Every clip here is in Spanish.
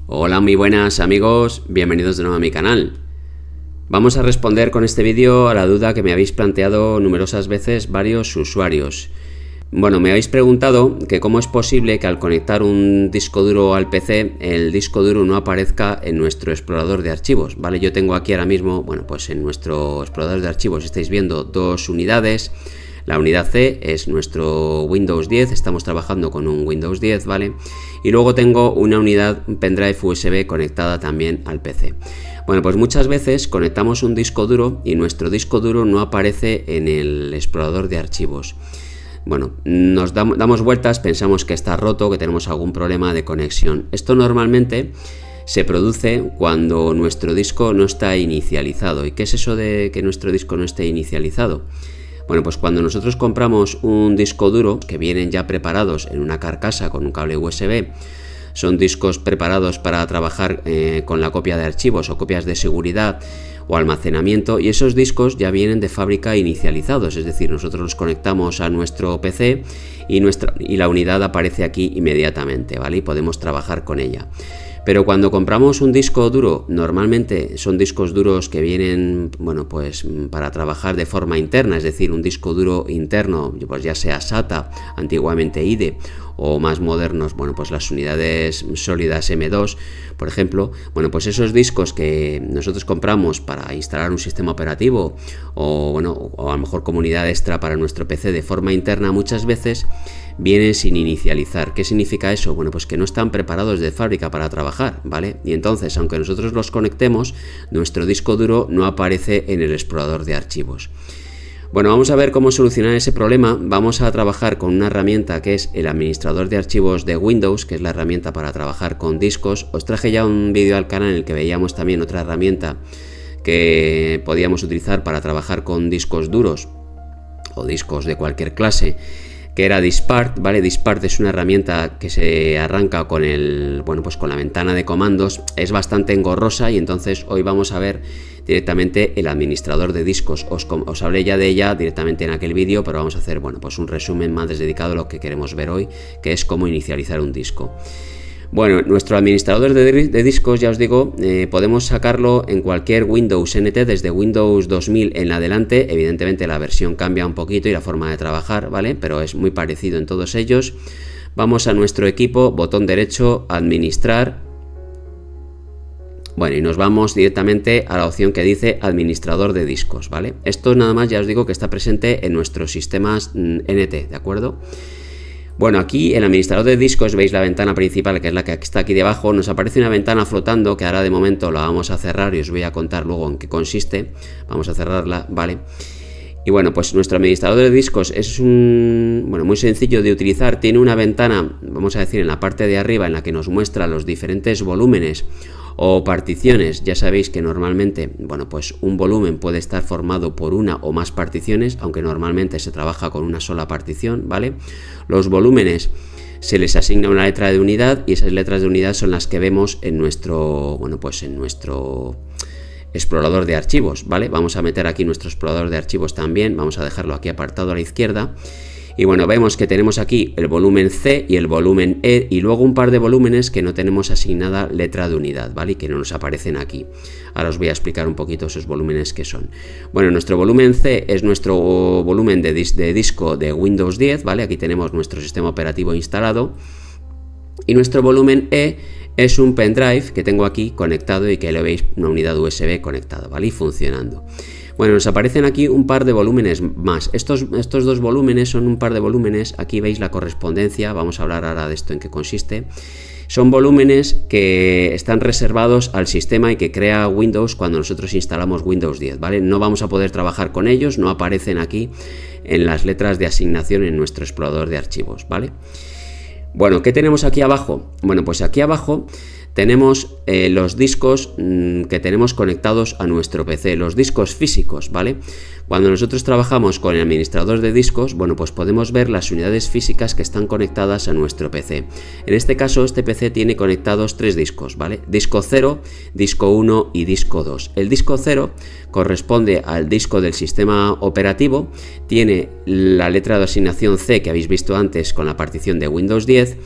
Hola, muy buenas amigos, bienvenidos de nuevo a mi canal. Vamos a responder con este vídeo a la duda que me habéis planteado numerosas veces varios usuarios. Bueno, me habéis preguntado que cómo es posible que al conectar un disco duro al PC, el disco duro no aparezca en nuestro explorador de archivos, ¿vale? Yo tengo aquí ahora mismo, bueno, pues en nuestro explorador de archivos estáis viendo dos unidades. La unidad C es nuestro Windows 10, estamos trabajando con un Windows 10, ¿vale? Y luego tengo una unidad pendrive USB conectada también al PC. Bueno, pues muchas veces conectamos un disco duro y nuestro disco duro no aparece en el explorador de archivos. Bueno, nos damos vueltas, pensamos que está roto, que tenemos algún problema de conexión. Esto normalmente se produce cuando nuestro disco no está inicializado. ¿Y qué es eso de que nuestro disco no esté inicializado? Bueno, pues cuando nosotros compramos un disco duro que vienen ya preparados en una carcasa con un cable USB, son discos preparados para trabajar con la copia de archivos o copias de seguridad o almacenamiento, y esos discos ya vienen de fábrica inicializados, es decir, nosotros los conectamos a nuestro PC y la unidad aparece aquí inmediatamente, ¿vale? Y podemos trabajar con ella. Pero cuando compramos un disco duro, normalmente son discos duros que vienen, bueno, pues para trabajar de forma interna, es decir, un disco duro interno, pues ya sea SATA, antiguamente IDE, o más modernos, bueno, pues las unidades sólidas M2, por ejemplo. Bueno, pues esos discos que nosotros compramos para instalar un sistema operativo o, bueno, o a lo mejor como unidad extra para nuestro PC de forma interna, muchas veces vienen sin inicializar. ¿Qué significa eso? Bueno, pues que no están preparados de fábrica para trabajar, ¿vale? Y entonces, aunque nosotros los conectemos, nuestro disco duro no aparece en el explorador de archivos. Bueno, vamos a ver cómo solucionar ese problema. Vamos a trabajar con una herramienta que es el administrador de archivos de Windows, que es la herramienta para trabajar con discos. Os traje ya un vídeo al canal en el que veíamos también otra herramienta que podíamos utilizar para trabajar con discos duros o discos de cualquier clase, que era Dispart, ¿vale? Dispart es una herramienta que se arranca con con la ventana de comandos. Es bastante engorrosa y entonces hoy vamos a ver directamente el administrador de discos. Os hablé ya de ella directamente en aquel vídeo, pero vamos a hacer, bueno, pues un resumen más dedicado a lo que queremos ver hoy, que es cómo inicializar un disco. Bueno, nuestro administrador de discos, ya os digo, podemos sacarlo en cualquier Windows NT desde Windows 2000 en adelante. Evidentemente la versión cambia un poquito y la forma de trabajar, ¿vale? Pero es muy parecido en todos ellos. Vamos a nuestro equipo, botón derecho, administrar. Bueno, y nos vamos directamente a la opción que dice administrador de discos, ¿vale? Esto nada más, ya os digo, que está presente en nuestros sistemas NT, ¿de acuerdo? Bueno, aquí el administrador de discos, veis la ventana principal, que es la que está aquí debajo. Nos aparece una ventana flotando que ahora de momento la vamos a cerrar y os voy a contar luego en qué consiste. Vamos a cerrarla, ¿vale? Y bueno, pues nuestro administrador de discos es muy sencillo de utilizar. Tiene una ventana, vamos a decir, en la parte de arriba en la que nos muestra los diferentes volúmenes o particiones. Ya sabéis que normalmente, bueno, pues un volumen puede estar formado por una o más particiones, aunque normalmente se trabaja con una sola partición, ¿vale? Los volúmenes se les asigna una letra de unidad y esas letras de unidad son las que vemos en nuestro, explorador de archivos, ¿vale? Vamos a meter aquí nuestro explorador de archivos también, vamos a dejarlo aquí apartado a la izquierda. Y bueno, vemos que tenemos aquí el volumen C y el volumen E y luego un par de volúmenes que no tenemos asignada letra de unidad, ¿vale? Y que no nos aparecen aquí. Ahora os voy a explicar un poquito esos volúmenes que son. Bueno, nuestro volumen C es nuestro volumen de disco de Windows 10, ¿vale? Aquí tenemos nuestro sistema operativo instalado. Y nuestro volumen E es un pendrive que tengo aquí conectado y que lo veis, una unidad USB conectada, ¿vale? Y funcionando. Bueno, nos aparecen aquí un par de volúmenes más. Estos dos volúmenes son un par de volúmenes. Aquí veis la correspondencia. Vamos a hablar ahora de esto, en qué consiste. Son volúmenes que están reservados al sistema y que crea Windows cuando nosotros instalamos Windows 10, ¿vale? No vamos a poder trabajar con ellos, no aparecen aquí en las letras de asignación en nuestro explorador de archivos, ¿vale? Bueno, ¿qué tenemos aquí abajo? Bueno, pues aquí abajo tenemos los discos que tenemos conectados a nuestro PC, los discos físicos, ¿vale? Cuando nosotros trabajamos con el administrador de discos, bueno, pues podemos ver las unidades físicas que están conectadas a nuestro PC. En este caso, este PC tiene conectados tres discos, ¿vale? Disco 0, disco 1 y disco 2. El disco 0 corresponde al disco del sistema operativo, tiene la letra de asignación C que habéis visto antes con la partición de Windows 10,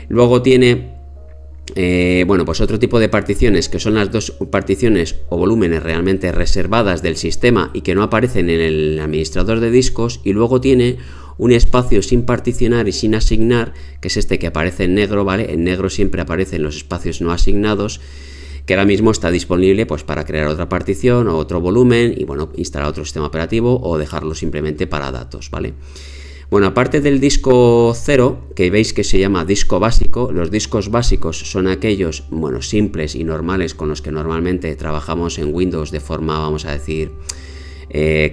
luego tiene Bueno, pues otro tipo de particiones, que son las dos particiones o volúmenes realmente reservadas del sistema y que no aparecen en el administrador de discos, y luego tiene un espacio sin particionar y sin asignar, que es este que aparece en negro, ¿vale? En negro siempre aparecen los espacios no asignados, que ahora mismo está disponible pues para crear otra partición o otro volumen y bueno, instalar otro sistema operativo o dejarlo simplemente para datos, ¿vale? Bueno, aparte del disco 0, que veis que se llama disco básico, los discos básicos son aquellos, bueno, simples y normales con los que normalmente trabajamos en Windows de forma, vamos a decir,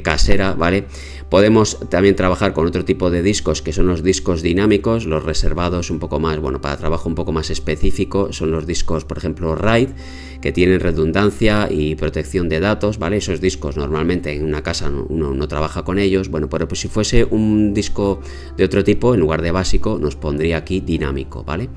casera, ¿vale? Podemos también trabajar con otro tipo de discos, que son los discos dinámicos, los reservados un poco más, bueno, para trabajo un poco más específico, son los discos, por ejemplo, RAID, que tienen redundancia y protección de datos, ¿vale? Esos discos normalmente en una casa uno no trabaja con ellos, bueno, pero pues si fuese un disco de otro tipo, en lugar de básico, nos pondría aquí dinámico, ¿vale?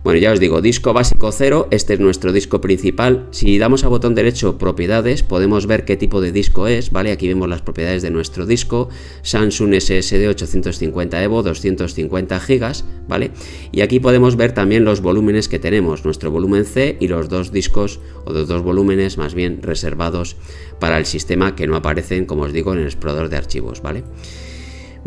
Bueno, ya os digo, disco básico 0, este es nuestro disco principal. Si damos al botón derecho propiedades, podemos ver qué tipo de disco es, ¿vale? Aquí vemos las propiedades de nuestro disco, Samsung SSD 850 EVO, 250 GB, ¿vale? Y aquí podemos ver también los volúmenes que tenemos, nuestro volumen C y los dos discos, o los dos volúmenes más bien reservados para el sistema que no aparecen, como os digo, en el explorador de archivos, ¿vale?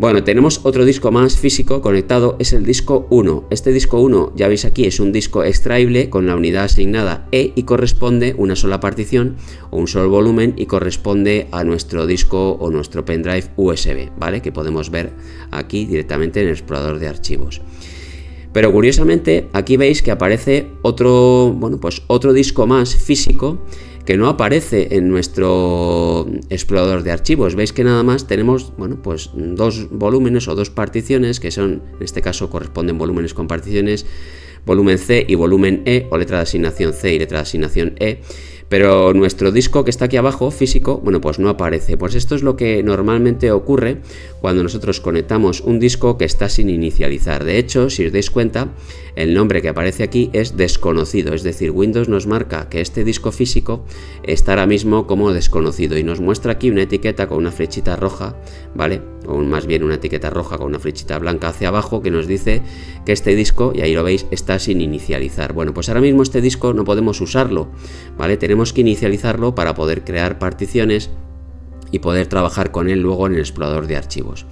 Bueno, tenemos otro disco más físico conectado, es el disco 1. Este disco 1, ya veis aquí, es un disco extraíble con la unidad asignada E y corresponde una sola partición o un solo volumen y corresponde a nuestro disco o nuestro pendrive USB, ¿vale? Que podemos ver aquí directamente en el explorador de archivos. Pero curiosamente, aquí veis que aparece otro, bueno, pues otro disco más físico que no aparece en nuestro explorador de archivos. Veis que nada más tenemos, bueno, pues dos volúmenes o dos particiones que son, en este caso corresponden volúmenes con particiones, volumen C y volumen E, o letra de asignación C y letra de asignación E. Pero nuestro disco que está aquí abajo, físico, bueno, pues no aparece. Pues esto es lo que normalmente ocurre cuando nosotros conectamos un disco que está sin inicializar. De hecho, si os dais cuenta, el nombre que aparece aquí es desconocido, es decir, Windows nos marca que este disco físico está ahora mismo como desconocido y nos muestra aquí una etiqueta con una flechita roja, ¿vale? O más bien una etiqueta roja con una flechita blanca hacia abajo que nos dice que este disco, y ahí lo veis, está sin inicializar. Bueno, pues ahora mismo este disco no podemos usarlo, ¿vale? Tenemos que inicializarlo para poder crear particiones y poder trabajar con él luego en el explorador de archivos.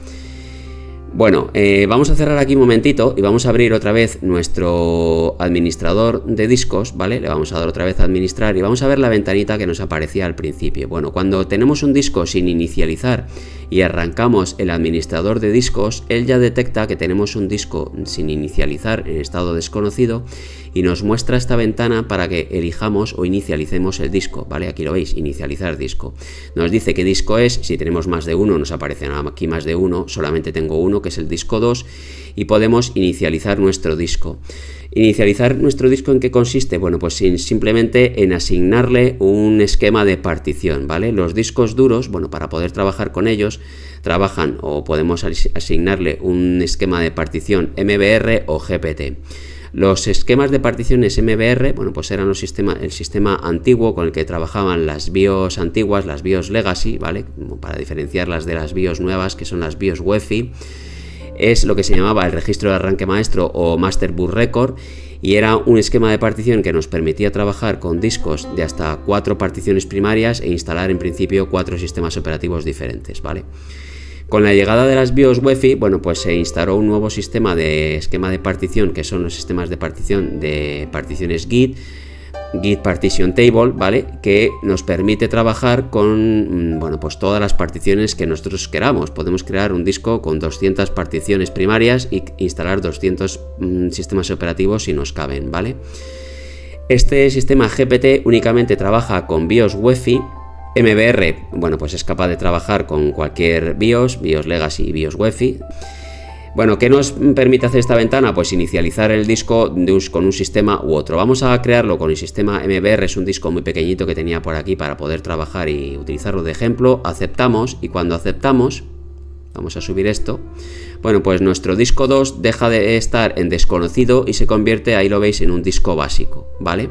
Bueno, vamos a cerrar aquí un momentito y vamos a abrir otra vez nuestro administrador de discos, ¿vale? Le vamos a dar otra vez a administrar y vamos a ver la ventanita que nos aparecía al principio. Bueno, cuando tenemos un disco sin inicializar y arrancamos el administrador de discos, él ya detecta que tenemos un disco sin inicializar en estado desconocido y nos muestra esta ventana para que elijamos o inicialicemos el disco, ¿vale? Aquí lo veis, inicializar disco. Nos dice qué disco es, si tenemos más de uno nos aparece aquí más de uno, solamente tengo uno que es el disco 2 y podemos inicializar nuestro disco. ¿Inicializar nuestro disco en qué consiste? Bueno, pues simplemente en asignarle un esquema de partición, ¿vale? Los discos duros, bueno, para poder trabajar con ellos, trabajan o podemos asignarle un esquema de partición MBR o GPT. Los esquemas de particiones MBR, bueno, pues eran el sistema antiguo con el que trabajaban las BIOS antiguas, las BIOS Legacy, ¿vale? Para diferenciarlas de las BIOS nuevas, que son las BIOS UEFI. Es lo que se llamaba el registro de arranque maestro o Master Bus Record, y era un esquema de partición que nos permitía trabajar con discos de hasta 4 particiones primarias e instalar en principio 4 sistemas operativos diferentes, ¿vale? Con la llegada de las BIOS UEFI, bueno, pues se instaló un nuevo sistema de esquema de partición, que son los sistemas de partición de particiones Git Partition Table, ¿vale? Que nos permite trabajar con, bueno, pues todas las particiones que nosotros queramos. Podemos crear un disco con 200 particiones primarias y instalar 200 sistemas operativos si nos caben, ¿vale? Este sistema GPT únicamente trabaja con BIOS UEFI. MBR, bueno, pues es capaz de trabajar con cualquier BIOS Legacy y BIOS UEFI. Bueno, ¿qué nos permite hacer esta ventana? Pues inicializar el disco con un sistema u otro. Vamos a crearlo con el sistema MBR, es un disco muy pequeñito que tenía por aquí para poder trabajar y utilizarlo de ejemplo. Aceptamos, y cuando aceptamos, vamos a subir esto, bueno, pues nuestro disco 2 deja de estar en desconocido y se convierte, ahí lo veis, en un disco básico, ¿vale?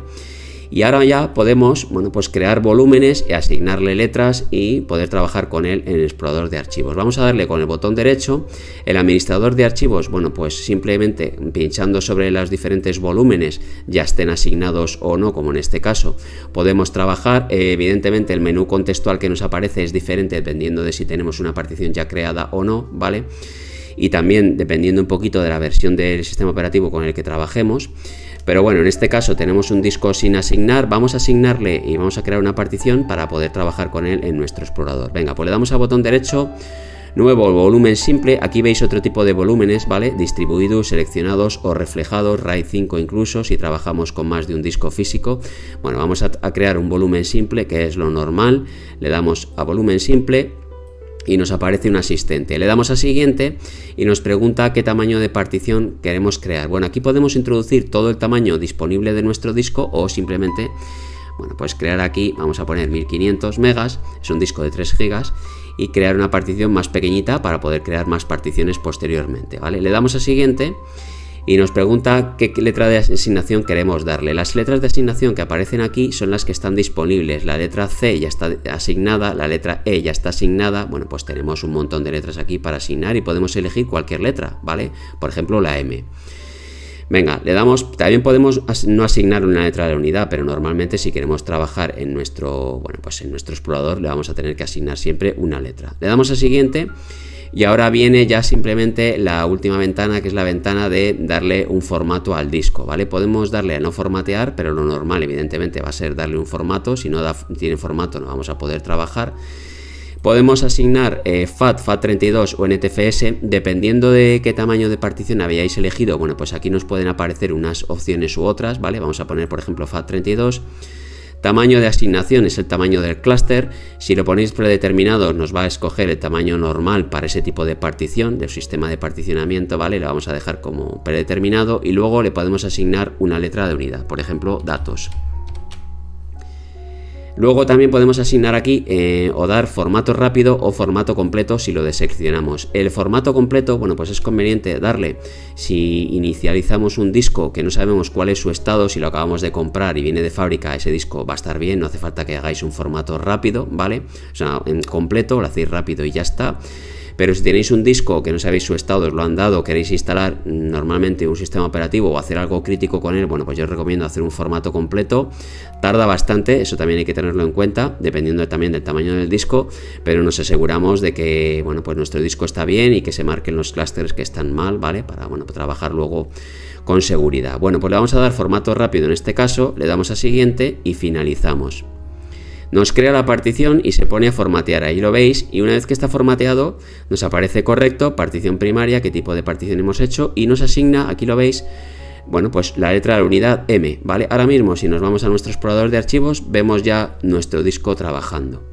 Y ahora ya podemos, bueno, pues crear volúmenes y asignarle letras y poder trabajar con él en el explorador de archivos. Vamos a darle con el botón derecho. El administrador de archivos, bueno, pues simplemente pinchando sobre los diferentes volúmenes, ya estén asignados o no, como en este caso, podemos trabajar. Evidentemente el menú contextual que nos aparece es diferente dependiendo de si tenemos una partición ya creada o no, ¿vale? Y también dependiendo un poquito de la versión del sistema operativo con el que trabajemos. Pero bueno, en este caso tenemos un disco sin asignar, vamos a asignarle y vamos a crear una partición para poder trabajar con él en nuestro explorador. Venga, pues le damos al botón derecho, nuevo volumen simple. Aquí veis otro tipo de volúmenes, ¿vale? Distribuidos, seleccionados o reflejados, RAID 5 incluso, si trabajamos con más de un disco físico. Bueno, vamos a crear un volumen simple, que es lo normal. Le damos a volumen simple y nos aparece un asistente. Le damos a siguiente y nos pregunta qué tamaño de partición queremos crear. Bueno, aquí podemos introducir todo el tamaño disponible de nuestro disco o simplemente, bueno, pues crear aquí, vamos a poner 1500 megas, es un disco de 3 gigas, y crear una partición más pequeñita para poder crear más particiones posteriormente, ¿vale? Le damos a siguiente y nos pregunta qué letra de asignación queremos darle. Las letras de asignación que aparecen aquí son las que están disponibles. La letra C ya está asignada, la letra E ya está asignada. Bueno, pues tenemos un montón de letras aquí para asignar y podemos elegir cualquier letra, ¿vale? Por ejemplo, la M. Venga, le damos, también podemos no asignar una letra de la unidad, pero normalmente si queremos trabajar en nuestro, bueno, pues en nuestro explorador le vamos a tener que asignar siempre una letra. Le damos a siguiente. Y ahora viene ya simplemente la última ventana, que es la ventana de darle un formato al disco, ¿vale? Podemos darle a no formatear, pero lo normal evidentemente va a ser darle un formato. Si no tiene formato no vamos a poder trabajar. Podemos asignar FAT32 o NTFS, dependiendo de qué tamaño de partición habíais elegido. Bueno, pues aquí nos pueden aparecer unas opciones u otras, ¿vale? Vamos a poner por ejemplo FAT32. Tamaño de asignación es el tamaño del clúster. Si lo ponéis predeterminado nos va a escoger el tamaño normal para ese tipo de partición, del sistema de particionamiento, ¿vale? Lo vamos a dejar como predeterminado y luego le podemos asignar una letra de unidad, por ejemplo, datos. Luego también podemos asignar aquí o dar formato rápido o formato completo si lo deseleccionamos. El formato completo, bueno, pues es conveniente darle si inicializamos un disco que no sabemos cuál es su estado, si lo acabamos de comprar y viene de fábrica, ese disco va a estar bien, no hace falta que hagáis un formato rápido, ¿vale? O sea, en completo lo hacéis rápido y ya está. Pero si tenéis un disco que no sabéis su estado, os lo han dado, queréis instalar normalmente un sistema operativo o hacer algo crítico con él, bueno, pues yo os recomiendo hacer un formato completo. Tarda bastante, eso también hay que tenerlo en cuenta, dependiendo también del tamaño del disco, pero nos aseguramos de que, bueno, pues nuestro disco está bien y que se marquen los clústeres que están mal, ¿vale? Para, bueno, trabajar luego con seguridad. Bueno, pues le vamos a dar formato rápido en este caso, le damos a siguiente y finalizamos. Nos crea la partición y se pone a formatear, ahí lo veis, y una vez que está formateado nos aparece correcto, partición primaria, qué tipo de partición hemos hecho, y nos asigna, aquí lo veis, bueno, pues la letra de la unidad M, ¿vale? Ahora mismo si nos vamos a nuestro explorador de archivos vemos ya nuestro disco trabajando.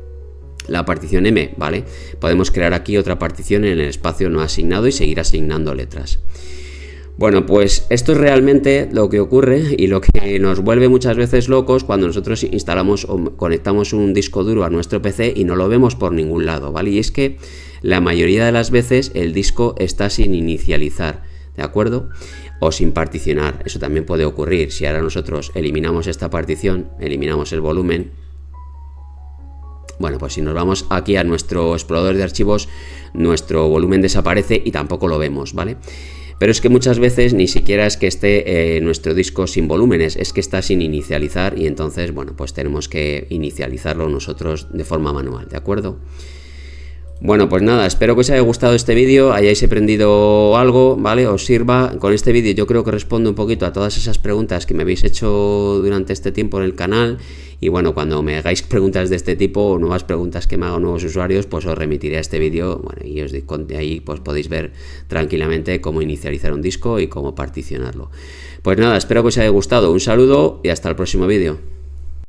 La partición M, ¿vale? Podemos crear aquí otra partición en el espacio no asignado y seguir asignando letras. Bueno, pues esto es realmente lo que ocurre y lo que nos vuelve muchas veces locos cuando nosotros instalamos o conectamos un disco duro a nuestro PC y no lo vemos por ningún lado, ¿vale? Y es que la mayoría de las veces el disco está sin inicializar, ¿de acuerdo? O sin particionar, eso también puede ocurrir. Si ahora nosotros eliminamos esta partición, eliminamos el volumen, bueno, pues si nos vamos aquí a nuestro explorador de archivos, nuestro volumen desaparece y tampoco lo vemos, ¿vale? Pero es que muchas veces ni siquiera es que esté nuestro disco sin volúmenes, es que está sin inicializar y entonces, bueno, pues tenemos que inicializarlo nosotros de forma manual, ¿de acuerdo? Bueno, pues nada, espero que os haya gustado este vídeo, hayáis aprendido algo, ¿vale? Os sirva. Con este vídeo yo creo que respondo un poquito a todas esas preguntas que me habéis hecho durante este tiempo en el canal. Y bueno, cuando me hagáis preguntas de este tipo o nuevas preguntas que me hagan nuevos usuarios, pues os remitiré a este vídeo, bueno, y ahí pues podéis ver tranquilamente cómo inicializar un disco y cómo particionarlo. Pues nada, espero que os haya gustado, un saludo y hasta el próximo vídeo.